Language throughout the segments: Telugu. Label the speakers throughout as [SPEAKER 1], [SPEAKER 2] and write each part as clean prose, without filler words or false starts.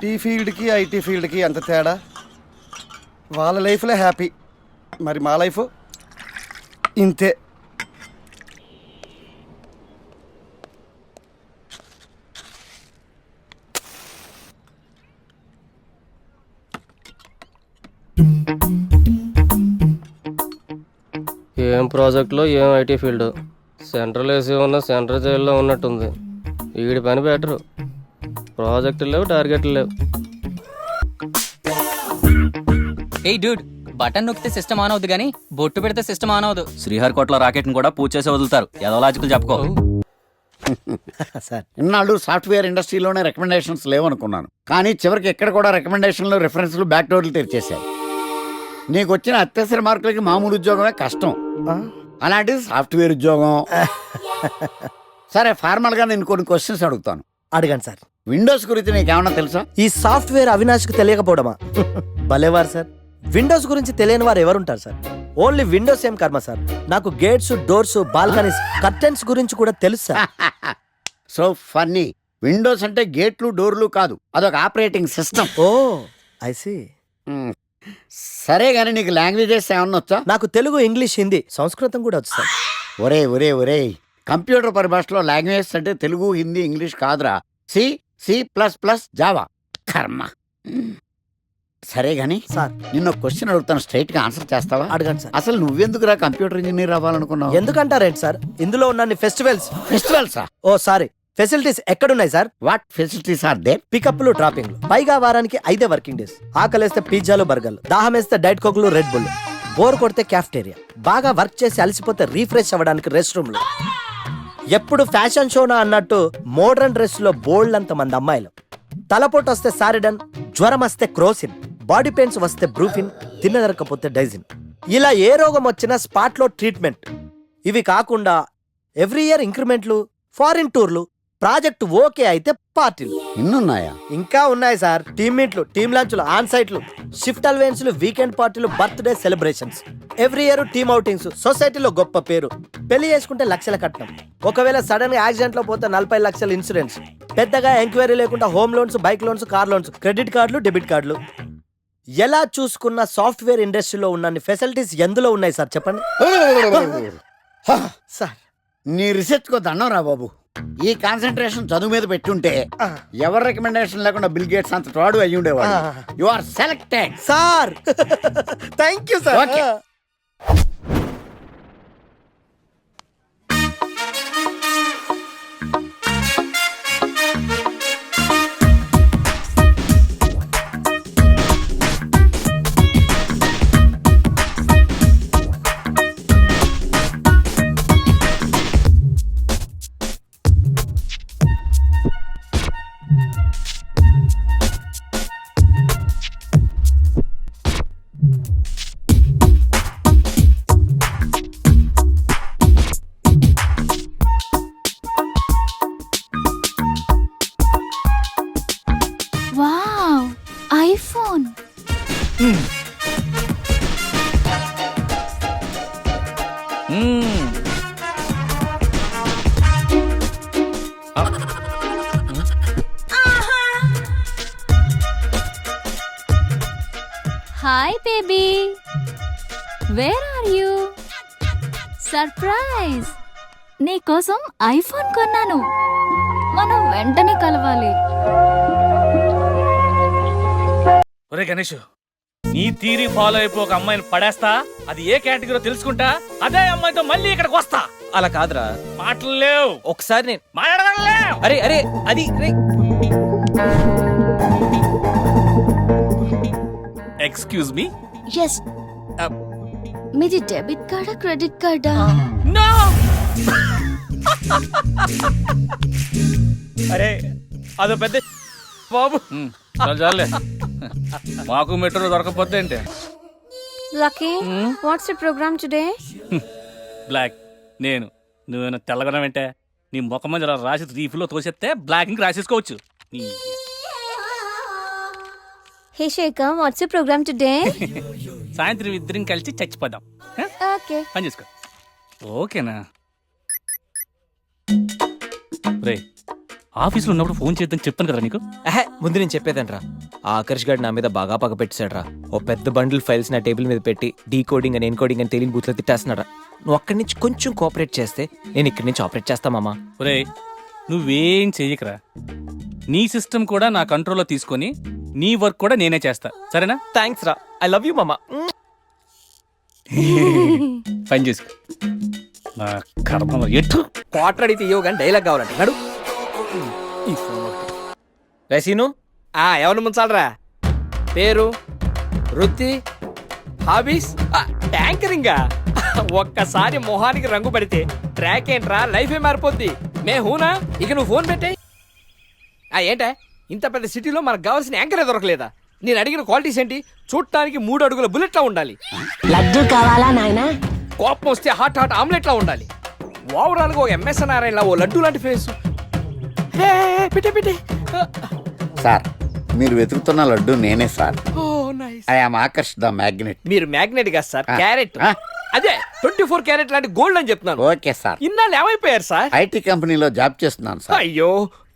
[SPEAKER 1] టీ ఫీల్డ్కి ఐటీ ఫీల్డ్కి ఎంత తేడా. వాళ్ళ లైఫ్లో హ్యాపీ, మరి మా లైఫ్ ఇంతే.
[SPEAKER 2] ఏం ప్రాజెక్టులో ఏం ఐటీ ఫీల్డ్. సెంట్రల్ ఏసీ ఉన్న సెంట్రల్ జైల్లో ఉన్నట్టుంది. వీడి పని బెటరు. ప్రాజెక్టులు లేవు, టార్గెట్లు లేవు.
[SPEAKER 3] ఏయ్ డూడ్, బటన్ నొక్కితే సిస్టమ్ ఆన్ అవుద్ది కానీ బొట్టు పెడితే సిస్టమ్ ఆన్ అవదు.
[SPEAKER 4] శ్రీహరికోటలో రాకెట్ ని కూడా పూజ చేసి వదులుతారు. ఏదో లాజికల్ చెప్పుకో.
[SPEAKER 5] సార్ ఇన్నాళ్ళు సాఫ్ట్వేర్ ఇండస్ట్రీలోనే రికమెండేషన్స్ లేవనుకున్నాను, కానీ చివరికి ఎక్కడ కూడా రికమెండేషన్లు రిఫరెన్స్లు బ్యాక్ డోర్లు తెరిచేశాయి. నీకు వచ్చిన అత్యవసర మార్కులకి మామూలు ఉద్యోగమే కష్టం, అలాంటిది సాఫ్ట్వేర్ ఉద్యోగం. సరే ఫార్మల్ గా నేను కొన్ని క్వశ్చన్స్ అడుగుతాను.
[SPEAKER 6] అడగండి సార్.
[SPEAKER 5] విండోస్ గురించి నీకేమన్నా తెలుసా?
[SPEAKER 6] ఈ సాఫ్ట్వేర్ అవినాష్కి తెలియకపోవడమా? భలేవారు సార్. విండోస్ గురించి తెలియని వారు ఎవరుంటారు సార్? ఓన్లీ విండోస్ ఏం కర్మ సార్, నాకు గేట్స్, డోర్స్, బాల్కనీస్, కర్టెన్స్ గురించి కూడా తెలుసు సార్.
[SPEAKER 5] So funny. విండోస్ అంటే గేట్లు డోర్లు కాదు, అదొక operating system.
[SPEAKER 6] Oh I see.
[SPEAKER 5] సరే గానీ నీకు లాంగ్వేజెస్ ఏమన్నా వచ్చా?
[SPEAKER 6] నాకు తెలుగు, ఇంగ్లీష్, హిందీ, సంస్కృతం కూడా వచ్చు సార్.
[SPEAKER 5] ఒరే ఒరే ఒరే, కంప్యూటర్ పరిభాషలో లాంగ్వేజెస్ అంటే తెలుగు, హిందీ, ఇంగ్లీష్ కాదురా. C, C plus plus, Java. కర్మ. సరే గానీ
[SPEAKER 6] సార్
[SPEAKER 5] నిన్న క్వశ్చన్ అడుగుతాను, స్ట్రైట్ గా ఆన్సర్ చేస్తావా?
[SPEAKER 6] అడగండి సార్.
[SPEAKER 5] అసలు నువ్వెందుకురా కంప్యూటర్ ఇంజనీర్ అవ్వాలనుకున్నావు?
[SPEAKER 6] ఎందుకంటారేంటి సార్, ఇందులో ఉన్న ఫెస్టివల్స్.
[SPEAKER 5] ఫెస్టివల్సా?
[SPEAKER 6] ఓ సారీ, ఫెసిలిటీస్ ఎక్కడున్నాయి sir?
[SPEAKER 5] What facilities are there?
[SPEAKER 6] పికప్లు, డ్రాపింగ్లు, పైగా వారానికి 5 వర్కింగ్ డేస్. ఆకలేస్తే పిజ్జాలు, బర్గర్లు, దాహం వేస్తే డైట్ కోక్లు, రెడ్ బుల్, బోర్ కొడితే క్యాఫ్టేరియా, బాగా వర్క్ చేసి అలసిపోతే రీఫ్రెష్ అవ్వడానికి రెస్ట్ రూమ్లు. ఎప్పుడు ఫ్యాషన్ షోనా అన్నట్టు మోడర్న్ డ్రెస్ లో బోల్డ్ అంత మంది అమ్మాయిలు. తలపోటు వస్తే సారిడన్, జ్వరం వస్తే క్రోసిన్, బాడీ పెయిన్స్ వస్తే బ్రూఫిన్, తిన్నదరకపోతే డైజిన్. ఇలా ఏ రోగం వచ్చినా స్పాట్ లో ట్రీట్మెంట్. ఇవి కాకుండా ఎవ్రీ ఇయర్ ఇంక్రిమెంట్లు, ఫారిన్ టూర్లు, ప్రాజెక్ట్ ఓకే అయితే పార్టీలు.
[SPEAKER 5] ఇన్నున్నాయా?
[SPEAKER 6] ఇంకా ఉన్నాయి సార్. టీమ్ మీట్లు, టీమ్ లంచ్లు, ఆన్ సైట్లు, షిఫ్ట్ అలవెన్స్లు, వీకెండ్ పార్టీలు, birthday celebrations, every year team outings, సొసైటీలో గొప్ప పేరు, పెళ్లి చేసుకుంటే లక్షల కట్నం, ఒకవేళ సడన్ గా యాక్సిడెంట్ లో పోతే 40 లక్షల ఇన్సూరెన్స్, పెద్దగా ఎంక్వైరీ లేకుండా home loans, bike loans, car loans, credit కార్డులు, డెబిట్ కార్డులు. ఎలా చూసుకున్న సాఫ్ట్వేర్ ఇండస్ట్రీలో ఉన్న ఫెసిలిటీస్ ఎందులో ఉన్నాయి సార్ చెప్పండి. సార్
[SPEAKER 5] నీ రీసెర్చ్ కో దండం రా బాబు. ఈ కాన్సన్ట్రేషన్ చదువు మీద పెట్టుంటే ఎవరి రికమెండేషన్ లేకుండా బిల్ గేట్స్ అంత తోడు అయ్యి ఉండేవాడు. You are selected
[SPEAKER 6] sir. Thank you sir.
[SPEAKER 5] Okay.
[SPEAKER 7] Wow, iPhone. Hi baby, where are you? Surprise, నీకోసం ఐఫోన్ కొన్నాను. మనం వెంటనే కలవాలి.
[SPEAKER 8] ఒరే గణేష్, నీ తీరి ఫాలో అయిపో ఒక అమ్మాయిని పడేస్తా, అది ఏ కేటగిరీ తెలుసుకుంటా, అదే అమ్మాయితో మళ్ళీ ఇక్కడికి వస్తా.
[SPEAKER 4] అలా కాదురా,
[SPEAKER 8] మాటలు లేవు.
[SPEAKER 4] ఒకసారి నేను
[SPEAKER 8] మాట్లాడడం లేవు.
[SPEAKER 4] అరే అరే అది
[SPEAKER 8] ఎక్స్క్యూజ్ మీ.
[SPEAKER 7] ఎస్, మీది డెబిట్ కార్డా క్రెడిట్ కార్డా?
[SPEAKER 8] నో. అరే అదో పెద్ద బాబు. చాలే, మాకు మెట్రో దొరకపోతే ఏంటి?
[SPEAKER 7] Lucky, what's your programme today?
[SPEAKER 8] బ్లాక్. నేను నువ్వేనా తెల్లగొనం ఏంటే? నీ ముఖం మీద ఇలా రాసి రీఫ్లో తోసేస్తే బ్లాక్ ఇంక రాసేసుకోవచ్చు.
[SPEAKER 7] Hey Shekhar, what's your programme today?
[SPEAKER 8] సాయంత్రం ఇద్దరం కలిసి చచ్చిపోదాం.
[SPEAKER 7] ఓకే,
[SPEAKER 8] పని చేసుకో. ఓకేనా? రే, ఆఫీస్లో ఉన్నప్పుడు ఫోన్ చేద్దాం చెప్తాను కదా నీకు.
[SPEAKER 4] ముందు నేను చెప్పేదంట్రా ఆ ఆకర్ష్ గారు నా మీద బాగా పగ పెట్టాడురా. ఓ పెద్ద బండిల్ ఫైల్స్ నా టేబుల్ మీద పెట్టి డీకోడింగ్ అని ఎన్కోడింగ్ అని తెలియని బూత్లో తిట్టేస్తున్నాడా. నువ్వు అక్కడి నుంచి కొంచెం కోఆపరేట్ చేస్తే నేను ఇక్కడి నుంచి ఆపరేట్ చేస్తా మామా.
[SPEAKER 8] ఒరేయ్ నువ్వేం చెయ్యకరా. నీ సిస్టమ్ కూడా నా కంట్రోల్లో తీసుకొని నీ వర్క్ కూడా నేనే చేస్తా, సరేనా?
[SPEAKER 4] థ్యాంక్స్ రా, ఐ లవ్ యూ మామా.
[SPEAKER 8] పని చేసుకో. నా కర్మ ఎట్టు
[SPEAKER 4] క్వార్టర్ అడిగితే ఇవ్వవు కానీ డైలాగ్ కావాలంట నడు. రసీను ఎవరిని ముంచాలరా? పేరు, వృత్తి, హాబీస్, ట్యాంకరింగా. ఒక్కసారి మొహానికి రంగు పడితే ట్రాక్ ఏంట్రా, లైఫే మారిపోద్ది. మే హూనా ఇక నువ్వు ఫోన్ పెట్టే. ఏంటా ఇంత పెద్ద సిటీలో మనకు కావాల్సిన యాంకరే దొరకలేదా? నేను అడిగిన క్వాలిటీస్ ఏంటి? చూడటానికి 3 అడుగుల బుల్లెట్లా ఉండాలి,
[SPEAKER 7] లడ్డు కావాలా నాయనా?
[SPEAKER 4] కోపం వస్తే హాట్ ఆమ్లెట్లా ఉండాలి, ఓవరాల్ గా ఓ ఎంఎస్ నారాయణలా ఓ లడ్డు లాంటి ఫేస్. పెట్టే
[SPEAKER 5] సార్ మీరు వెతుకుతున్న లడ్డు నేనే sir.
[SPEAKER 4] Oh nice.
[SPEAKER 5] I am Akarsh the magnet.
[SPEAKER 4] మీరు మ్యాగ్నెట్ గా సార్,
[SPEAKER 5] ఆ.
[SPEAKER 4] క్యారెట్.
[SPEAKER 5] ఆ.
[SPEAKER 4] అదే 24 క్యారెట్ లాంటి గోల్డ్ అని చెప్తున్నాను.
[SPEAKER 5] Okay sir.
[SPEAKER 4] ఇన్నాళ్ళు ఏమైపోయారు సార్?
[SPEAKER 5] ఐటీ కంపెనీలో జాబ్ చేస్తున్నాను సార్.
[SPEAKER 4] అయ్యో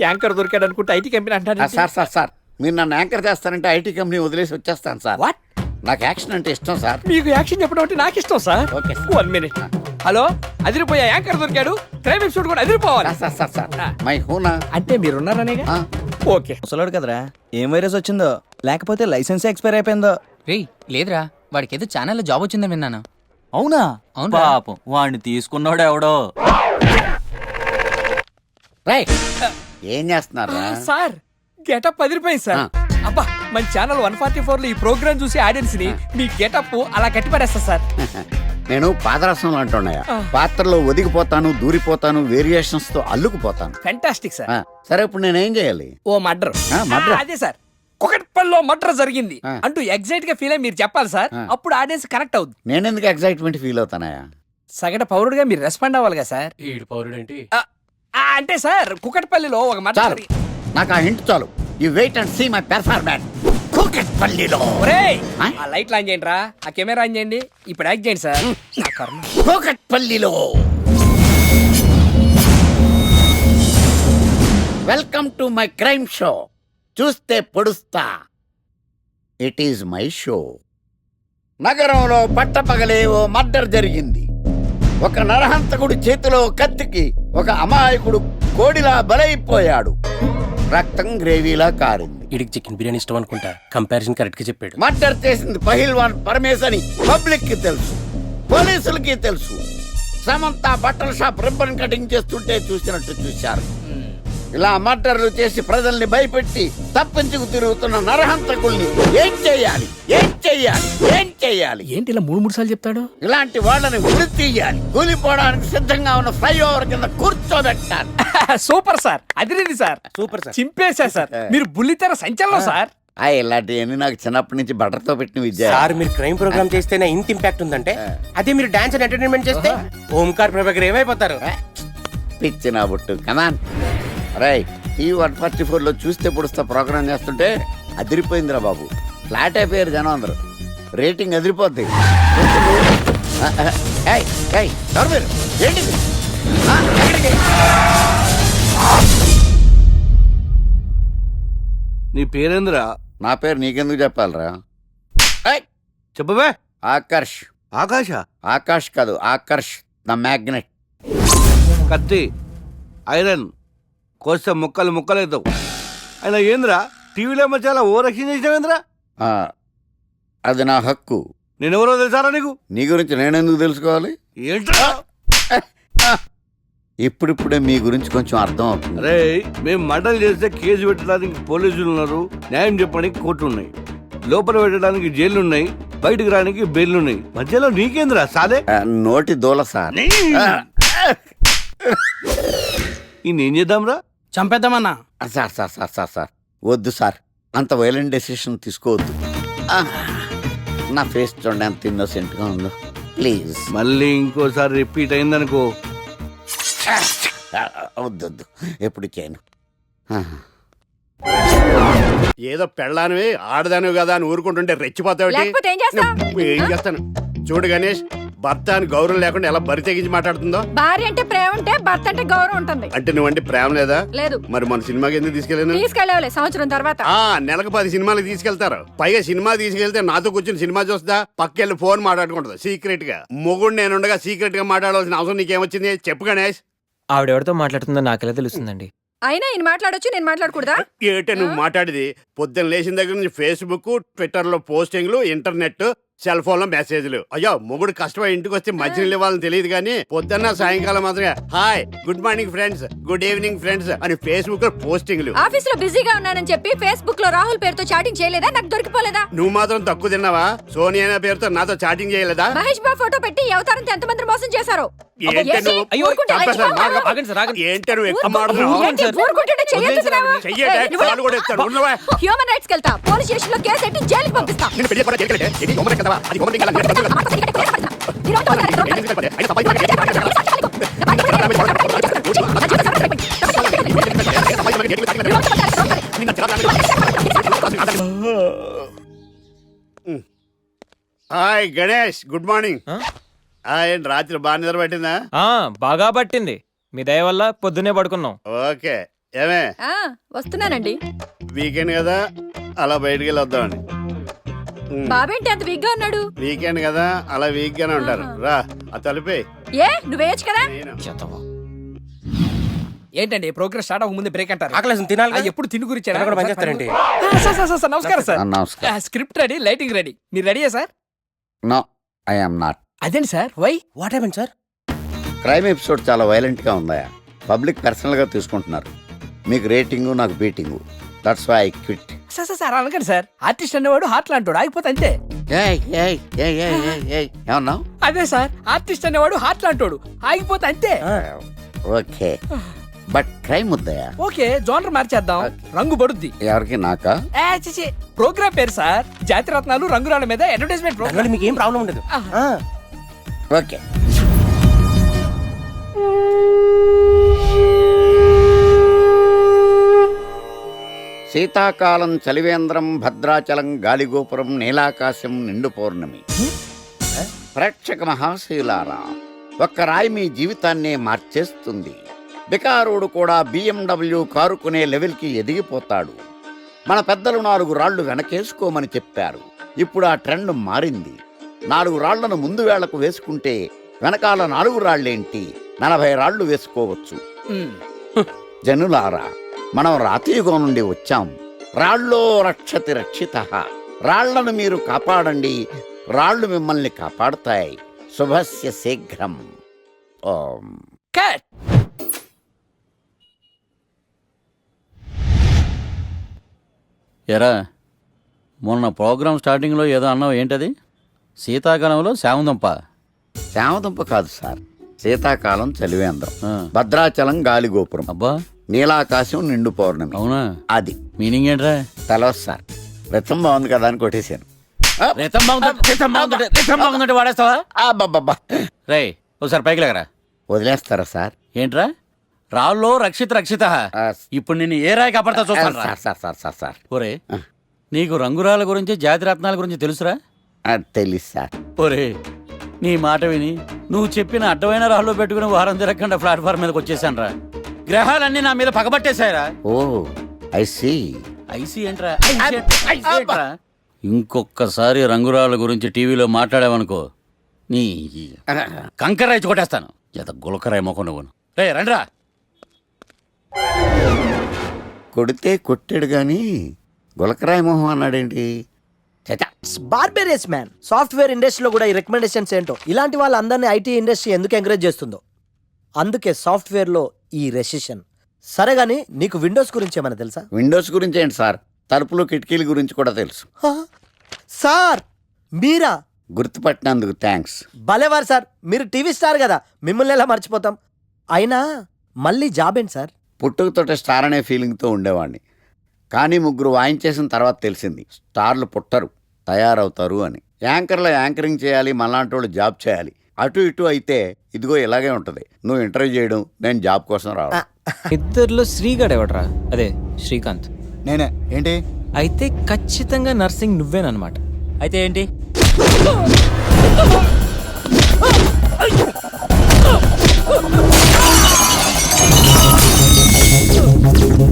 [SPEAKER 4] యాంకర్ దొరికాడు అనుకుంటే ఐటీ కంపెనీ అంటారు.
[SPEAKER 5] సార్ సార్ సార్ మీరు నన్ను యాంకర్ చేస్తారంటే ఐటీ కంపెనీ వదిలేసి వచ్చేస్తాను సార్.
[SPEAKER 4] వాట్?
[SPEAKER 5] నాకు యాక్షన్ అంటే ఇష్టం సార్.
[SPEAKER 4] మీకు యాక్షన్ చెప్పడం అంటే నాకు ఇష్టం sir.
[SPEAKER 5] Okay sir.
[SPEAKER 4] 1 minute. Hello, అదిరిపోయా యాంకర్ దొరికాడు, క్రైమ్ ఎపిసోడ్ కూడా అదిరిపోవాలి.
[SPEAKER 5] సార్ సార్ సార్
[SPEAKER 4] ఆ.
[SPEAKER 5] మై హూనా.
[SPEAKER 4] అంటే మీరున్నారనేగా.
[SPEAKER 5] ఆ.
[SPEAKER 4] ఓకే.
[SPEAKER 9] ముసలాడు కదరా, ఏం వైరస్ వచ్చిందో లేకపోతే లైసెన్స్ ఎక్స్పైర్ అయిపోయిందో.
[SPEAKER 3] రేయ్ లేదురా, వాడికి ఏదో ఛానల్లో జాబ్ వచ్చిందని విన్నాను.
[SPEAKER 9] అవునా?
[SPEAKER 3] అవునురా.
[SPEAKER 4] పాపం వాడిని తీసుకున్నాడు ఎవడో.
[SPEAKER 5] రైట్ ఏం చేస్తున్నారా?
[SPEAKER 4] సార్ గెటప్ అదిరిపోయింది సార్.
[SPEAKER 5] ఆ.
[SPEAKER 4] అబ్బా మన ఛానల్ 144 లో ఈ ప్రోగ్రామ్ చూసి ఆడియన్స్ ని మీ గెటప్ అలా కట్టి పడేస్తా సార్.
[SPEAKER 5] నేను పాదరసంలో అంటున్నాయా,
[SPEAKER 4] ఆ.
[SPEAKER 5] పాత్రలో ఒదిగిపోతాను, దూరిపోతాను, వేరియేషన్స్ తో అల్లుకుపోతాను.
[SPEAKER 4] Fantastic sir.
[SPEAKER 5] ఆ, సరే ఇప్పుడు నేనేం చేయాలి?
[SPEAKER 4] ఓ మర్డర్.
[SPEAKER 5] ఆ, murder?
[SPEAKER 4] అదే సార్, కుకట్పల్లిలో మర్డర్ జరిగింది
[SPEAKER 5] ఆ.
[SPEAKER 4] అంటూ ఎగ్జైట్ గా ఫీల్ అయ్యి మీరు చెప్పాలి సార్.
[SPEAKER 5] ఆ.
[SPEAKER 4] అప్పుడు ఆడియన్స్ కనెక్ట్ అవుద్ది.
[SPEAKER 5] నేనెందుకు ఎగ్జైట్మెంట్ ఫీల్ అవుతానయా?
[SPEAKER 4] సగట పౌరుడుగా మీరు రెస్పాండ్ అవ్వాలి కదా సార్. అంటే సార్ కుకట్పల్లిలో ఒక మర్డర్
[SPEAKER 5] చాలు నాకు ఆ హింట్ చాలు. You wait and see my performance. కూకట్పల్లిలో.
[SPEAKER 4] ఒరేయ్
[SPEAKER 5] ఆ?
[SPEAKER 4] ఆ లైట్ ఆన్ చేయండి రా, ఆ కెమెరా ఆన్ చేయండి, ఇప్పుడు యాక్ట్ చేయండి సార్. నా కర్మ.
[SPEAKER 5] కూకట్పల్లిలో. Welcome to my crime show. చూస్తే పొడుస్తా. It is my show. నగరంలో పట్టపగలే ఓ మర్డర్ జరిగింది. ఒక నరహంతకుడు చేతిలో కత్తికి ఒక అమాయకుడు కోడిలా బలైపోయాడు. రక్తం గ్రేవీలా కారింది.
[SPEAKER 2] ఇడికి చికెన్ బిర్యానీ ఇష్టం అనుకుంటా, కంపారిజన్ కరెక్ట్ గా చెప్పాడు.
[SPEAKER 5] మర్డర్ చేసింది పహిల్వాన్ పరమేశ్ అని పబ్లిక్ కి తెలుసు, పోలీసులకి తెలుసు. సమంత బట్టల షాప్ రిబ్బన్ కటింగ్ చేస్తుంటే చూసినట్టు చూశారు. ఇలా మర్డర్లు చేసి ప్రజల్ని భయపెట్టి తప్పించుకు తిరుగుతున్న నరహంతకుల్ని ఏం చెయ్యాలి, ఏం చెయ్యాలి, ఏం చెయ్యాలి?
[SPEAKER 4] ఏంటి ఇలా 3 సార్లు చెప్తాడు?
[SPEAKER 5] ఇలాంటి వాళ్ళని ఉరి తీయాలి. కూలిపోవడానికి సిద్ధంగా ఉన్న ఫ్లైఓవర్ కింద కూర్చోబెట్టాలి.
[SPEAKER 4] సూపర్ సార్, అదిరింది సార్,
[SPEAKER 1] సూపర్ సార్.
[SPEAKER 4] చింపేశా సార్. మీరు బుల్లితెర సంచలనం సార్.
[SPEAKER 5] ఇలాంటివన్నీ నాకు చిన్నప్పటి నుంచి బట్టర్తో పెట్టిన విద్య.
[SPEAKER 2] సార్ మీరు క్రైమ్ ప్రోగ్రామ్ చేస్తేనే ఇంత ఇంపాక్ట్ ఉందంటే, అదే మీరు డాన్స్ అండ్ ఎంటర్టైన్మెంట్ చేస్తే ఓంకార్ ప్రభాకర్ ఏమైపోతారు?
[SPEAKER 5] పిచ్చి నా బుట్టు కమాన్. రై ఈ 144 లో చూస్తే పొడుస్తా ప్రోగ్రామ్ చేస్తుంటే అదిరిపోయిందిరా బాబు. ఫ్లాట్ అయిపోయారు జనం అందరూ. రేటింగ్ అదిరిపోద్ది. ఎవరు మీరు? ఏంటిది? ఎక్కడికి?
[SPEAKER 10] నీ పేరేంద్రా?
[SPEAKER 5] నా పేరు నీకెందుకు చెప్పాలరా?
[SPEAKER 10] చెప్పవే.
[SPEAKER 5] ఆకర్ష్.
[SPEAKER 10] ఆకాశ?
[SPEAKER 5] ఆకాష్ కాదు, ఆకర్ష్ ద మ్యాగ్నెట్.
[SPEAKER 10] కత్తి, ఐరన్ కోస్తే ముక్కలు ముక్కలవుతావు. అయినా ఏంద్రా టీవీలో మధ్య ఓ రక్షణ చేసినావేంద్రా?
[SPEAKER 5] అది నా హక్కు.
[SPEAKER 10] నేనెవరో తెలుసారా నీకు?
[SPEAKER 5] నీ గురించి నేనెందుకు తెలుసుకోవాలి?
[SPEAKER 10] ఏంట్రా?
[SPEAKER 5] ఇప్పుడిప్పుడే మీ గురించి కొంచెం అర్థం అవుతుంది.
[SPEAKER 10] అరే మేము మర్డర్ చేస్తే కేసు పెట్టడానికి పోలీసులు ఉన్నారు, న్యాయం చెప్పడానికి కోర్టు ఉన్నాయి, లోపల పెట్టడానికి జైలు ఉన్నాయి, బయటకు రానికి బెయిల్ ఉన్నాయి. మధ్యలో నీకేంద్రా సాదే?
[SPEAKER 5] నోటి దూల సార్.
[SPEAKER 10] ఏం చేద్దాంరా?
[SPEAKER 4] చంపేద్దామన్నా.
[SPEAKER 5] Sir sir sir sir sir వద్దు సార్, అంత వైలెంట్ డెసిషన్ తీసుకోవద్దు. నా ఫేస్ చూడండి ఎంత ఇన్నోసెంట్గా ఉందో. ప్లీజ్
[SPEAKER 10] మళ్ళీ ఇంకోసారి రిపీట్ అయిందనుకో.
[SPEAKER 5] వద్దొద్దు, ఎప్పుడు చేయను.
[SPEAKER 11] ఏదో పెళ్ళానివి ఆడదానివి కదా అని ఊరుకుంటుంటే రెచ్చిపోతావు.
[SPEAKER 7] లేకపోతే ఏం చేస్తావ్?
[SPEAKER 11] ఏం చేస్తాను చూడు గణేష్,
[SPEAKER 10] భర్త అని గౌరవం లేకుండా ఎలా బరి తెగించి మాట్లాడుతుందో.
[SPEAKER 7] భార్య అంటే ప్రేమ ఉంటే భర్త అంటే గౌరవం ఉంటుంది.
[SPEAKER 10] అంటే నువ్వంటే ప్రేమ లేదా?
[SPEAKER 7] లేదు.
[SPEAKER 10] మరి మన సినిమాకి ఎందుకు తీసుకెళ్ళాను?
[SPEAKER 7] తీసుకెళ్ళవలే సంవత్సరం తర్వాత.
[SPEAKER 10] నెలకు 10 సినిమాలకు తీసుకెళ్తారు. పైగా సినిమా తీసుకెళ్తే నాతో కూర్చొని సినిమా చూస్తా, పక్కెళ్ళి ఫోన్ మాట్లాడుకుంటుంది సీక్రెట్ గా. మొగుడు నేనుండగా సీక్రెట్ గా మాట్లాడాల్సిన అవసరం నీకేమొచ్చింది చెప్పు గణేష్.
[SPEAKER 4] ఆవిడెవరితో మాట్లాడుతుందో నాకెలా తెలుస్తుందండి?
[SPEAKER 7] అయినా ఈయన మాట్లాడొచ్చు, నేను మాట్లాడకూడదా?
[SPEAKER 10] ఏటే నువ్వు మాట్లాడేది? పొద్దున్న లేచిన దగ్గర నుంచి ఫేస్బుక్, ట్విట్టర్ లో పోస్టింగ్లు, ఇంటర్నెట్, సెల్ ఫోన్ లో మెసేజ్లు. అయ్యో మొగుడు కష్టమై ఇంటికి వస్తే మంచినీళ్ళు ఇవ్వాలని తెలియదు కానీ పొద్దున్న సాయంకాలం మాత్రమే hi, good morning friends, good evening friends అని ఫేస్బుక్ లో పోస్టింగ్లు.
[SPEAKER 7] ఆఫీస్ లో బిజీగా ఉన్నానని చెప్పి ఫేస్బుక్ లో రాహుల్ పేరుతో చాటింగ్ చేయలేదా? నాకు దొరికిపోలేదా?
[SPEAKER 10] నువ్వు మాత్రం తక్కువ తిన్నావా? సోనియా అనే పేరుతో నాతో చాటింగ్ చేయలేదా?
[SPEAKER 7] మహేష్ బాబు ఫోటో పెట్టి ఈ అవతారంతో ఎంతమంది మోసం చేశారు?
[SPEAKER 10] ఏంటే నువ్వు?
[SPEAKER 4] ఆగండి సార్, ఆగండి.
[SPEAKER 10] ఏంటే నువ్వు ఎక్కువ మాట్లాడుతున్నావు? చెయ్యేటే కాలు కూడా ఎత్తాడు. ఉన్నవా?
[SPEAKER 7] హ్యూమన్ రైట్స్ కెళ్తా, పోలీస్ స్టేషన్ లో కేసు పెట్టి జైలుకి పంపిస్తా.
[SPEAKER 10] నిన్ను పెళ్లి కూడా చేయగలటే? ఇది హోంవర్క్ కదా? అది హోంవర్క్ ఇంకా హాయ్ గణేష్, గుడ్ మార్నింగ్. ఏంటి రాత్రి బాగా నిద్ర పట్టిందా?
[SPEAKER 4] బాగా పట్టింది. మీ దయ వల్ల పొద్దున్నే పడుకున్నాం.
[SPEAKER 10] ఓకే. ఏమే
[SPEAKER 7] వస్తున్నానండి.
[SPEAKER 10] వీకెండ్ కదా, అలా బయటికి వెళ్ళి వద్దామని.
[SPEAKER 7] బాబేంటి అంత వీక్ గా ఉన్నాడు?
[SPEAKER 10] వీకెండ్ కదా, అలా వీక్ గానే ఉంటారు. రా ఆ తలిపే.
[SPEAKER 7] ఏ నువ్వేయచ్చు కదా?
[SPEAKER 4] ఏంటండి ప్రోగ్రెస్ స్టార్ట్ అవ్వక ముందే బ్రేక్ అంటారు?
[SPEAKER 2] ఆకలేసం తినాలి కదా?
[SPEAKER 4] ఎప్పుడు తిని గురించి
[SPEAKER 2] పనిచేస్తారండి.
[SPEAKER 4] నమస్కారం సార్.
[SPEAKER 5] నమస్కారం.
[SPEAKER 4] Script ready, lighting ready. మీరు రెడీయా sir?
[SPEAKER 5] No, I am not.
[SPEAKER 4] అదేంటి sir, why?
[SPEAKER 2] What happen sir?
[SPEAKER 5] Crime episode చాలా వైలెంట్ గా ఉందా? పబ్లిక్ పర్సనల్ గా తీసుకుంటున్నారు. మీకు రేటింగు, నాకు beating. That's why I quit.
[SPEAKER 4] Sir అనకండి సార్. ఆర్టిస్ట్ అనేవాడు హార్ట్ లాంటాడు, ఆగిపోతే అంతే.
[SPEAKER 5] ఏమన్నావు?
[SPEAKER 4] అదే సార్, ఆర్టిస్ట్ అనేవాడు హార్ట్ లాంటాడు, ఆగిపోతే అంతే.
[SPEAKER 5] ఓకే, బట్ క్రైమ్ వద్దయా?
[SPEAKER 4] ఓకే, జోనర్ మార్చేద్దాం, రంగు పడుద్ది.
[SPEAKER 5] ఎవరికి? నాకా?
[SPEAKER 4] ప్రోగ్రామ్ పేరు సార్ జాతిరత్నాలు రంగురాళ్ళ మీద అడ్వర్టైజ్మెంట్ ప్రోగ్రామ్.
[SPEAKER 2] మీకు ఏం ప్రాబ్లం ఉండదు.
[SPEAKER 5] ఓకే. శీతాకాలం చలివేంద్రం, భద్రాచలం గాలిగోపురం, నీలాకాశం, నిండు పౌర్ణమి. ప్రేక్షక మహాశయులారా, ఒక్క రాయి మీ జీవితాన్నే మార్చేస్తుంది. బికారుడు కూడా BMW కారు కొనే లెవెల్కి ఎదిగిపోతాడు. మన పెద్దలు 4 రాళ్లు వెనకేసుకోమని చెప్పారు. ఇప్పుడు ఆ ట్రెండ్ మారింది. 4 రాళ్లను ముందు వేళ్లకు వేసుకుంటే వెనకాల 4 రాళ్లేంటి 40 రాళ్లు వేసుకోవచ్చు. జనులారా, మనం రాతియుగం నుండి వచ్చాం. రాళ్ళో రక్షతి రక్షితః. రాళ్లను మీరు కాపాడండి, రాళ్లు మిమ్మల్ని కాపాడుతాయి. శుభస్య శీఘ్రం. ఓం.
[SPEAKER 11] ఎరా, మొన్న ప్రోగ్రామ్ స్టార్టింగ్లో ఏదో అన్నావు, ఏంటది? శీతాకాలంలో శామందంప.
[SPEAKER 5] శామదుంప కాదు సార్, శీతాకాలం చలివేంద్రం, భద్రాచలం గాలిగోపురం,
[SPEAKER 11] అబ్బా,
[SPEAKER 5] నీలాకాశం, నిండు పౌర్ణమి.
[SPEAKER 11] అవునా?
[SPEAKER 5] అది
[SPEAKER 11] మీనింగ్ ఏంట్రా?
[SPEAKER 5] తెలవదు సార్. రతం బాగుంది కదా అని కొట్టేశాను.
[SPEAKER 11] బాగుందంటే వాడేస్తావా?
[SPEAKER 5] అబ్బబ్బబ్బా.
[SPEAKER 11] రే, ఒకసారి పైకి లేకరా.
[SPEAKER 5] వదిలేస్తారా సార్?
[SPEAKER 11] ఏంట్రా? రాళ్ళో రక్షిత. ఇప్పుడు నిన్ను ఏ రాయి కాపాడతా చూస్తాను.
[SPEAKER 5] Sir sir sir sir sir
[SPEAKER 11] ఒరే, నీకు రంగురాల గురించి, జాతిరత్నాల గురించి తెలుసురా?
[SPEAKER 5] తెలీదు సార్.
[SPEAKER 11] ఒరే, నీ మాట విని నువ్వు చెప్పిన అడ్డమైన రాళ్ళు పెట్టుకుని వారం తిరగకుండా ప్లాట్ఫామ్ మీదకి వచ్చేసాను రా. గ్రహాలన్నీ నా మీద పగబట్టేశాయరా.
[SPEAKER 5] ఓ, ఐ సీ.
[SPEAKER 11] ఐసీ ఏంట్రా? ఇంకొకసారి రంగురాళ్ళ గురించి టీవీలో మాట్లాడావనుకో, నీ కంకర్రాయి కొట్టేస్తాను. జత గులకరాయి మొక్క నువ్వును. రే రండిరా.
[SPEAKER 5] కొడితే కొట్టాడు గాని గులకరాయి మొహం అన్నాడేంటి?
[SPEAKER 6] Barbarous man. సాఫ్ట్వేర్ ఇండస్ట్రీలో కూడా ఈ రికమెండేషన్స్ ఏంటో, ఇలాంటి వాళ్ళందరినీ ఐటీ ఇండస్ట్రీ ఎందుకు ఎంకరేజ్ చేస్తుందో. అందుకే సాఫ్ట్వేర్లో ఈ రెసిషన్. సరే గానీ, నీకు విండోస్ గురించి ఏమైనా తెలుసా?
[SPEAKER 5] విండోస్ గురించి ఏంటి సార్, తలుపులు కిటికీల గురించి కూడా తెలుసు.
[SPEAKER 6] సార్ మీరా?
[SPEAKER 5] గుర్తుపట్టినందుకు థ్యాంక్స్.
[SPEAKER 6] భలేవారు సార్, మీరు టీవీ స్టార్ కదా, మిమ్మల్ని ఎలా మర్చిపోతాం. అయినా మళ్ళీ జాబ్ ఏంటి సార్?
[SPEAKER 5] పుట్టుకతోటే స్టార్ అనే ఫీలింగ్తో ఉండేవాడిని. కానీ 3 వాయించేసిన తర్వాత తెలిసింది, స్టార్లు పుట్టరు, తయారవుతారు అని. యాంకర్లో యాంకరింగ్ చేయాలి, మళ్ళాంటోళ్ళు జాబ్ చేయాలి. అటు ఇటు అయితే ఇదిగో ఇలాగే ఉంటుంది. నువ్వు ఇంటర్వ్యూ చేయడం, నేను జాబ్ కోసం రావడం.
[SPEAKER 4] ఇద్దరిలో శ్రీగాడు ఎవడరా? అదే శ్రీకాంత్.
[SPEAKER 9] నేనే. ఏంటి?
[SPEAKER 4] అయితే ఖచ్చితంగా నర్సింగ్ నువ్వేనమాట.
[SPEAKER 3] అయితే ఏంటి?